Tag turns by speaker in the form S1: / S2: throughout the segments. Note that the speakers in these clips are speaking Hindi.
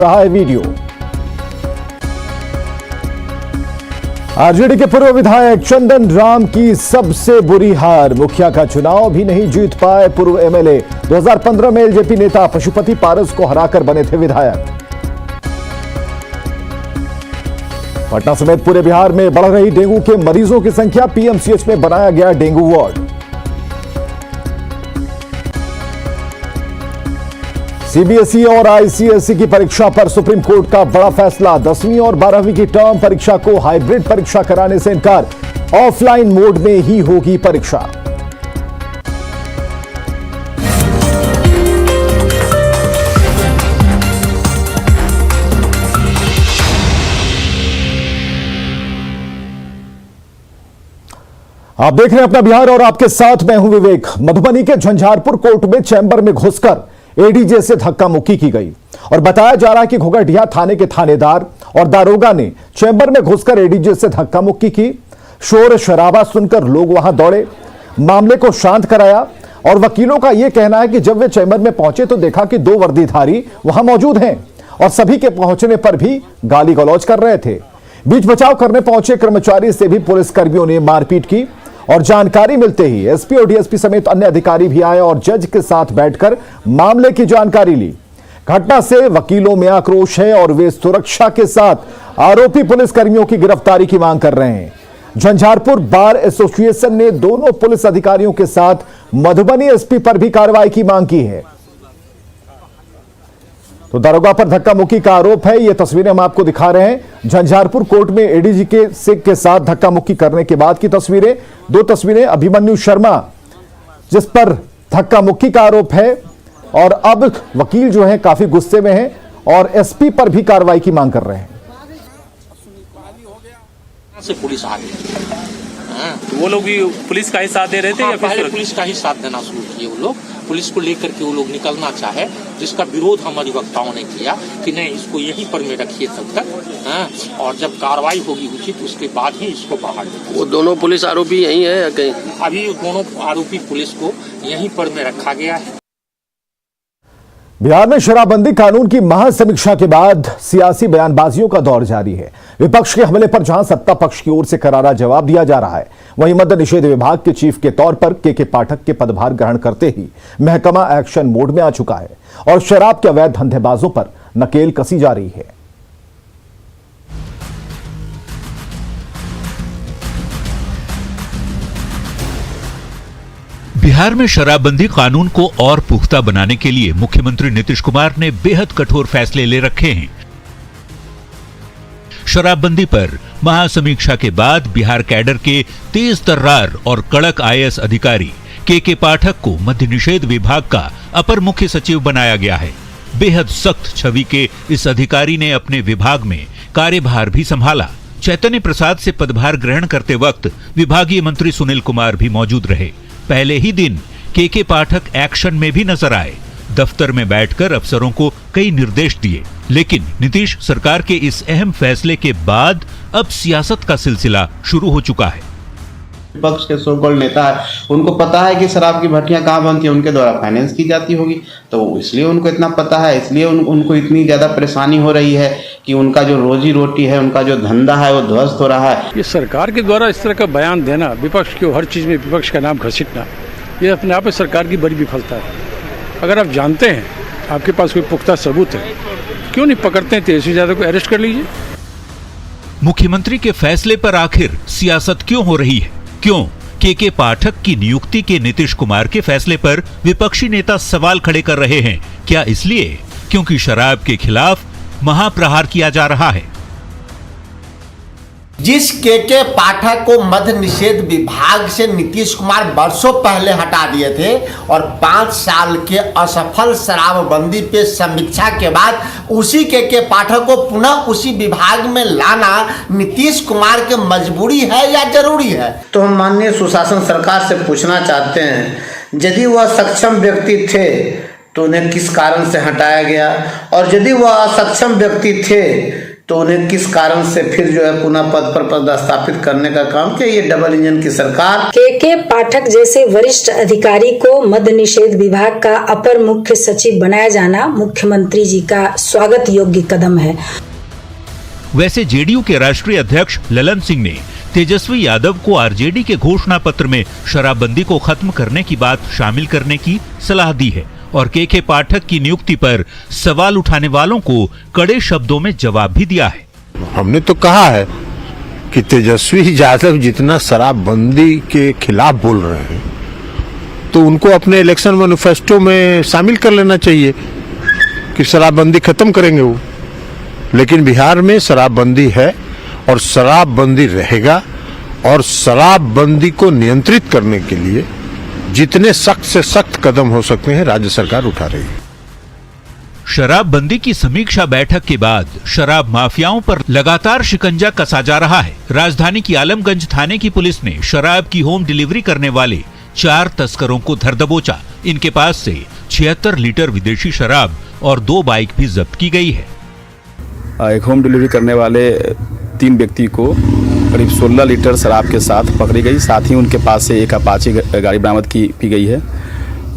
S1: रहा है वीडियो। आरजेडी के पूर्व विधायक चंदन राम की सबसे बुरी हार, मुखिया का चुनाव भी नहीं जीत पाए पूर्व एमएलए। 2015 में एलजेपी नेता पशुपति पारस को हराकर बने थे विधायक। पटना समेत पूरे बिहार में बढ़ रही डेंगू के मरीजों की संख्या, पीएमसीएच में बनाया गया डेंगू वार्ड। सीबीएसई और आईसीएसई की परीक्षा पर सुप्रीम कोर्ट का बड़ा फैसला, 10वीं और 12वीं की टर्म परीक्षा को हाइब्रिड परीक्षा कराने से इनकार, ऑफलाइन मोड में ही होगी परीक्षा। आप देख रहे हैं अपना बिहार और आपके साथ मैं हूं विवेक। मधुबनी के झंझारपुर कोर्ट में चैंबर में घुसकर एडीजे से धक्का मुक्की की गई और बताया जा रहा है कि घोघटिया थाने के थानेदार और दारोगा ने चैंबर में घुसकर एडीजे से धक्का मुक्की की। शोर शराबा सुनकर लोग वहां दौड़े, मामले को शांत कराया और वकीलों का यह कहना है कि जब वे चैंबर में पहुंचे तो देखा कि 2 वर्दीधारी वहां मौजूद हैं और सभी के पहुंचने पर भी गाली गलौज कर रहे थे। बीच बचाव करने पहुंचे कर्मचारी से भी पुलिसकर्मियों ने मारपीट की और जानकारी मिलते ही एसपी और डीएसपी समेत अन्य अधिकारी भी आए और जज के साथ बैठकर मामले की जानकारी ली। घटना से वकीलों में आक्रोश है और वे सुरक्षा के साथ आरोपी पुलिसकर्मियों की गिरफ्तारी की मांग कर रहे हैं। झंझारपुर बार एसोसिएशन ने दोनों पुलिस अधिकारियों के साथ मधुबनी एसपी पर भी कार्रवाई की मांग की है। तो दारोगा पर धक्का मुक्की का आरोप है। ये तस्वीरें हम आपको दिखा रहे हैं। झंझारपुर कोर्ट में एडीजी के साथ धक्का मुक्की करने के बाद की तस्वीरें। 2 तस्वीरें, अभिमन्यु शर्मा जिस पर धक्का मुक्की का आरोप है और अब वकील जो है काफी गुस्से में है और एसपी पर भी कार्रवाई की मांग कर रहे हैं।
S2: से पुलिस आ गई,
S3: वो लोग भी पुलिस का ही साथ दे रहे थे या
S2: पहले पुलिस का ही साथ देना शुरू किए। वो लोग पुलिस को लेकर के वो लोग निकलना चाहे, जिसका विरोध हम अधिवक्ताओं ने किया कि नहीं, इसको यहीं पर में रखिए तब तक, और जब कार्रवाई होगी उचित उसके बाद ही इसको बाहर निकालें।
S4: वो दोनों पुलिस आरोपी यहीं है या कहीं?
S2: अभी दोनों आरोपी पुलिस को यहीं पर में रखा गया है।
S1: बिहार में शराबबंदी कानून की महासमीक्षा के बाद सियासी बयानबाजियों का दौर जारी है। विपक्ष के हमले पर जहां सत्ता पक्ष की ओर से करारा जवाब दिया जा रहा है, वहीं मद्य निषेध विभाग के चीफ के तौर पर के पाठक के पदभार ग्रहण करते ही महकमा एक्शन मोड में आ चुका है और शराब के अवैध धंधेबाजों पर नकेल कसी जा रही है।
S5: बिहार में शराबबंदी कानून को और पुख्ता बनाने के लिए मुख्यमंत्री नीतीश कुमार ने बेहद कठोर फैसले ले रखे हैं। शराबबंदी पर महासमीक्षा के बाद बिहार कैडर के तेज तर्रार और कड़क आईएएस अधिकारी के पाठक को मद्य निषेध विभाग का अपर मुख्य सचिव बनाया गया है। बेहद सख्त छवि के इस अधिकारी ने अपने विभाग में कार्यभार भी संभाला। चैतन्य प्रसाद से पदभार ग्रहण करते वक्त विभागीय मंत्री सुनील कुमार भी मौजूद रहे। पहले ही दिन के पाठक एक्शन में भी नजर आए। दफ्तर में बैठकर अफसरों को कई निर्देश दिए, लेकिन नीतीश सरकार के इस अहम फैसले के बाद अब सियासत का सिलसिला शुरू हो चुका है।
S6: विपक्ष के सो कॉल्ड नेता है, उनको पता है कि शराब की भट्टियां कहाँ बनती है, उनके द्वारा फाइनेंस की जाती होगी, तो इसलिए उनको इतना पता है, इसलिए उनको इतनी ज्यादा परेशानी हो रही है कि उनका जो रोजी रोटी है, उनका जो धंधा है वो ध्वस्त हो रहा है।
S3: ये सरकार के द्वारा इस तरह का बयान देना, विपक्ष को हर चीज में विपक्ष का नाम घसीटना, ये अपने आप में सरकार की बड़ी विफलता है। अगर आप जानते हैं, आपके पास कोई पुख्ता सबूत है, क्यों नहीं पकड़ते हैं तेजस्वी यादव को, अरेस्ट कर लीजिए।
S5: मुख्यमंत्री के फैसले पर आखिर सियासत क्यों हो रही है? क्यों के पाठक की नियुक्ति के नीतीश कुमार के फैसले पर विपक्षी नेता सवाल खड़े कर रहे हैं? क्या इसलिए क्योंकि शराब के खिलाफ महाप्रहार किया जा रहा है?
S7: जिस के पाठक को मद्य निषेध विभाग से नीतीश कुमार वर्षों पहले हटा दिए थे और 5 साल के असफल शराबबंदी पे समीक्षा के बाद उसी के पाठक को पुनः उसी विभाग में लाना नीतीश कुमार की मजबूरी है या जरूरी है?
S8: तो हम माननीय सुशासन सरकार से पूछना चाहते हैं, यदि वह सक्षम व्यक्ति थे तो उन्हें किस कारण से हटाया गया, और यदि वह असक्षम व्यक्ति थे तो उन्हें किस कारण से फिर जो है पुनः पद पर पदस्थापित करने का काम किया। ये डबल इंजन की सरकार। के पाठक जैसे वरिष्ठ अधिकारी को मद्य निषेध विभाग का अपर मुख्य सचिव बनाया जाना मुख्यमंत्री जी का स्वागत योग्य कदम है।
S5: वैसे जेडीयू के राष्ट्रीय अध्यक्ष ललन सिंह ने तेजस्वी यादव को आरजेडी के घोषणा पत्र में शराबबंदी को खत्म करने की बात शामिल करने की सलाह दी है और के पाठक की नियुक्ति पर सवाल उठाने वालों को कड़े शब्दों में जवाब भी दिया है।
S9: हमने तो कहा है कि तेजस्वी यादव जितना शराबबंदी के खिलाफ बोल रहे हैं तो उनको अपने इलेक्शन मैनिफेस्टो में शामिल कर लेना चाहिए कि शराबबंदी खत्म करेंगे वो। लेकिन बिहार में शराबबंदी है और शराबबंदी रहेगा और शराबबंदी को नियंत्रित करने के लिए जितने सख्त से सख्त कदम हो सकते हैं राज्य सरकार उठा रही है।
S5: शराबबंदी की समीक्षा बैठक के बाद शराब माफियाओं पर लगातार शिकंजा कसा जा रहा है। राजधानी की आलमगंज थाने की पुलिस ने शराब की होम डिलीवरी करने वाले 4 तस्करों को धर दबोचा। इनके पास से 76 लीटर विदेशी शराब और 2 बाइक भी जब्त की गई है।
S10: एक होम डिलीवरी करने वाले 3 व्यक्ति को करीब 16 लीटर शराब के साथ पकड़ी गई। साथ ही उनके पास से एक अपाची गाड़ी बरामद की गई है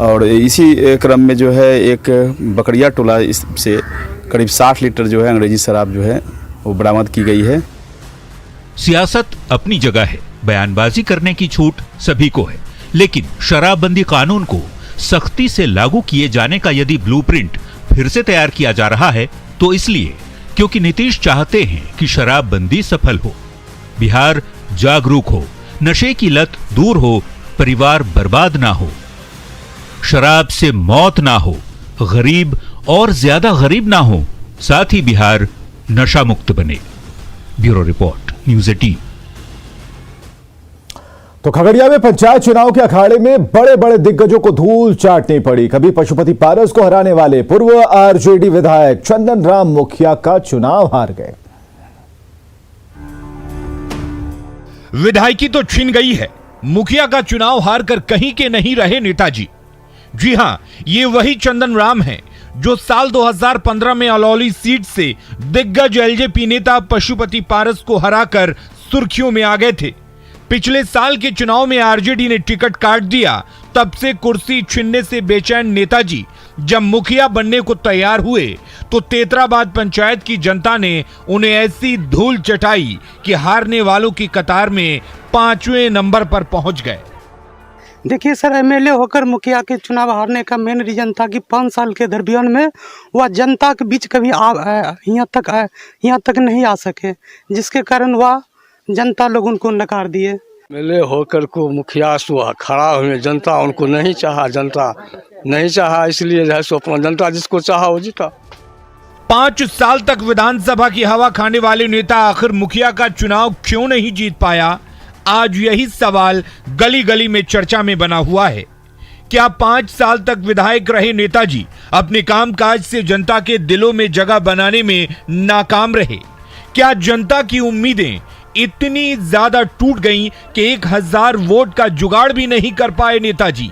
S10: और इसी क्रम में जो है एक बकरिया टोला से करीब 60 लीटर जो है अंग्रेजी शराब जो है वो बरामद की गई है।
S5: सियासत अपनी जगह है, बयानबाजी करने की छूट सभी को है, लेकिन शराबबंदी कानून को सख्ती से लागू किए जाने का यदि ब्लूप्रिंट फिर से तैयार किया जा रहा है तो इसलिए क्योंकि नीतीश चाहते हैं कि शराबबंदी सफल हो, बिहार जागरूक हो, नशे की लत दूर हो, परिवार बर्बाद ना हो, शराब से मौत ना हो, गरीब और ज्यादा गरीब ना हो, साथ ही बिहार नशा मुक्त बने। Bureau report, news 18।
S1: तो खगड़िया में पंचायत चुनाव के अखाड़े में बड़े बड़े दिग्गजों को धूल चाटनी पड़ी। कभी पशुपति पारस को हराने वाले पूर्व आरजेडी विधायक चंदन राम मुखिया का चुनाव हार गए।
S11: विधायकी तो छिन गई है, मुखिया का चुनाव हार कर कहीं के नहीं रहे नेताजी। जी हां, ये वही चंदन राम हैं जो साल 2015 में अलौली सीट से दिग्गज एलजेपी नेता पशुपति पारस को हराकर सुर्खियों में आ गए थे। पिछले साल के चुनाव में आरजेडी ने टिकट काट दिया, तब से कुर्सी छीनने से बेचैन नेताजी जब मुखिया बनने को तैयार हुए तो तेतराबाद पंचायत की जनता ने उन्हें ऐसी धूल चटाई कि हारने वालों की कतार में 5वें नंबर पर पहुंच गए।
S12: देखिए सर, एमएलए होकर मुखिया के चुनाव हारने का मेन रीजन था कि 5 साल के दरमियान में वह जनता के बीच कभी यहाँ तक नहीं आ सके, जिसके कारण वह जनता लोग उनको नकार दिए।
S3: एमएलए होकर को मुखिया हुआ खड़ा हुए, जनता उनको नहीं चाहा, इसलिए जो है सो अपना जनता जिसको चाहा वो जीता।
S11: 5 साल तक विधानसभा की हवा खाने वाले नेता आखिर मुखिया का चुनाव क्यों नहीं जीत पाया? आज यही सवाल गली गली में चर्चा में बना हुआ है। क्या 5 साल तक विधायक रहे नेताजी अपने कामकाज से जनता के दिलों में जगह बनाने में नाकाम रहे? क्या जनता की उम्मीदें इतनी ज्यादा टूट गईं कि 1000 वोट का जुगाड़ भी नहीं कर पाए नेताजी?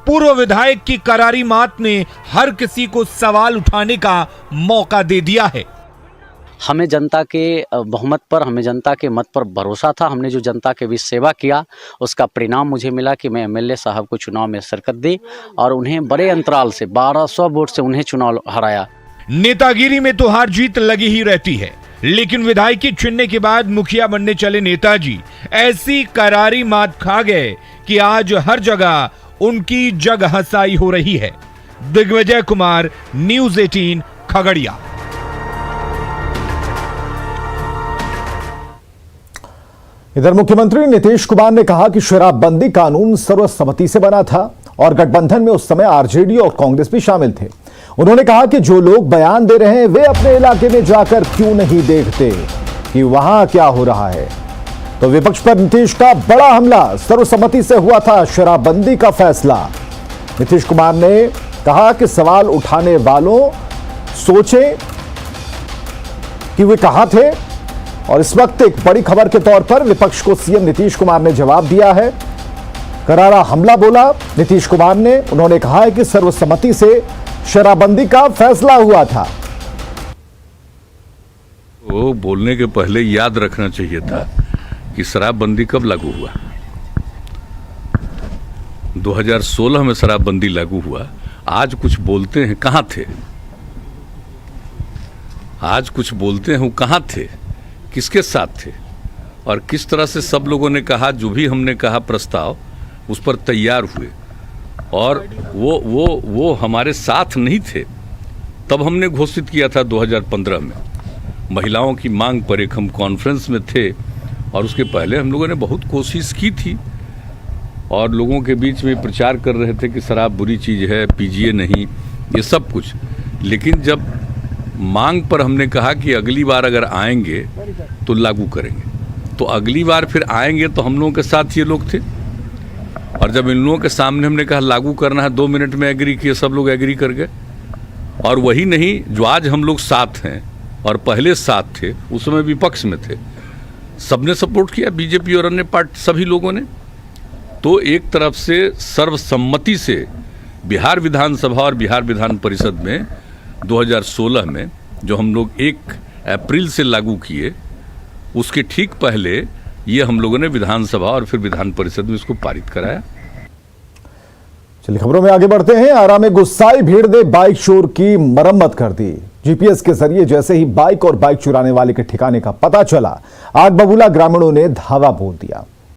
S11: पूर्व विधायक की करारी मात ने हर किसी को सवाल उठाने का मौका दे दिया है।
S13: हमें जनता के बहुमत पर, हमें जनता के मत पर भरोसा था। हमने जो जनता के बीच सेवा किया उसका परिणाम मुझे मिला कि मैं एमएलए साहब को चुनाव में शिरकत दी और उन्हें बड़े अंतराल से 1200 वोट से उन्हें चुनाव हराया।
S11: नेतागिरी में तो हार जीत लगी ही रहती है, लेकिन विधायकी चुनने के बाद मुखिया बनने चले नेताजी ऐसी करारी मात खा गए कि आज हर जगह उनकी जग हंसाई हो रही है। दिग्विजय कुमार, न्यूज़ 18, खगड़िया।
S1: इधर मुख्यमंत्री नीतीश कुमार ने कहा कि शराबबंदी कानून सर्वसम्मति से बना था और गठबंधन में उस समय आरजेडी और कांग्रेस भी शामिल थे। उन्होंने कहा कि जो लोग बयान दे रहे हैं वे अपने इलाके में जाकर क्यों नहीं देखते कि वहां क्या हो रहा है। तो विपक्ष पर नीतीश का बड़ा हमला, सर्वसम्मति से हुआ था शराबबंदी का फैसला। नीतीश कुमार ने कहा कि सवाल उठाने वालों सोचें कि वे कहां थे। और इस वक्त एक बड़ी खबर के तौर पर विपक्ष को सीएम नीतीश कुमार ने जवाब दिया है। करारा हमला बोला नीतीश कुमार ने। उन्होंने कहा है कि सर्वसम्मति से शराबबंदी का फैसला हुआ था।
S14: वो बोलने के पहले याद रखना चाहिए था कि शराबबंदी कब लागू हुआ। 2016 में शराबबंदी लागू हुआ। आज कुछ बोलते हैं, कहाँ थे? आज कुछ बोलते हैं, वो कहाँ थे, किसके साथ थे, और किस तरह से सब लोगों ने कहा, जो भी हमने कहा प्रस्ताव उस पर तैयार हुए, और वो हमारे साथ नहीं थे। तब हमने घोषित किया था 2015 में महिलाओं की मांग पर एक हम कॉन्फ्रेंस में थे, और उसके पहले हम लोगों ने बहुत कोशिश की थी और लोगों के बीच में प्रचार कर रहे थे कि शराब बुरी चीज़ है, पीजिए नहीं, ये सब कुछ। लेकिन जब मांग पर हमने कहा कि अगली बार अगर आएंगे तो लागू करेंगे, तो अगली बार फिर आएंगे तो हम लोगों के साथ ये लोग थे, और जब इन लोगों के सामने हमने कहा लागू करना है, 2 मिनट में एग्री किए, सब लोग एग्री कर गए। और वही नहीं, जो आज हम लोग साथ हैं और पहले साथ थे, उस समय विपक्ष में थे, सबने सपोर्ट किया, बीजेपी और अन्य पार्टी सभी लोगों ने। तो एक तरफ से सर्वसम्मति से बिहार विधानसभा और बिहार विधान परिषद में 2016 में जो हम लोग 1 अप्रैल से लागू किए, उसके ठीक पहले ये हम लोगों ने विधानसभा और फिर विधान परिषद में इसको पारित कराया।
S1: चलिए खबरों में आगे बढ़ते हैं। आरा में गुस्साई भीड़ ने बाइक चोर की मरम्मत कर दी। जीपीएस के जरिए जैसे ही बाइक और बाइक चुराने वाले के ठिकाने का पता चला, आग बबूला ग्रामीणों ने धावा बोल दिया।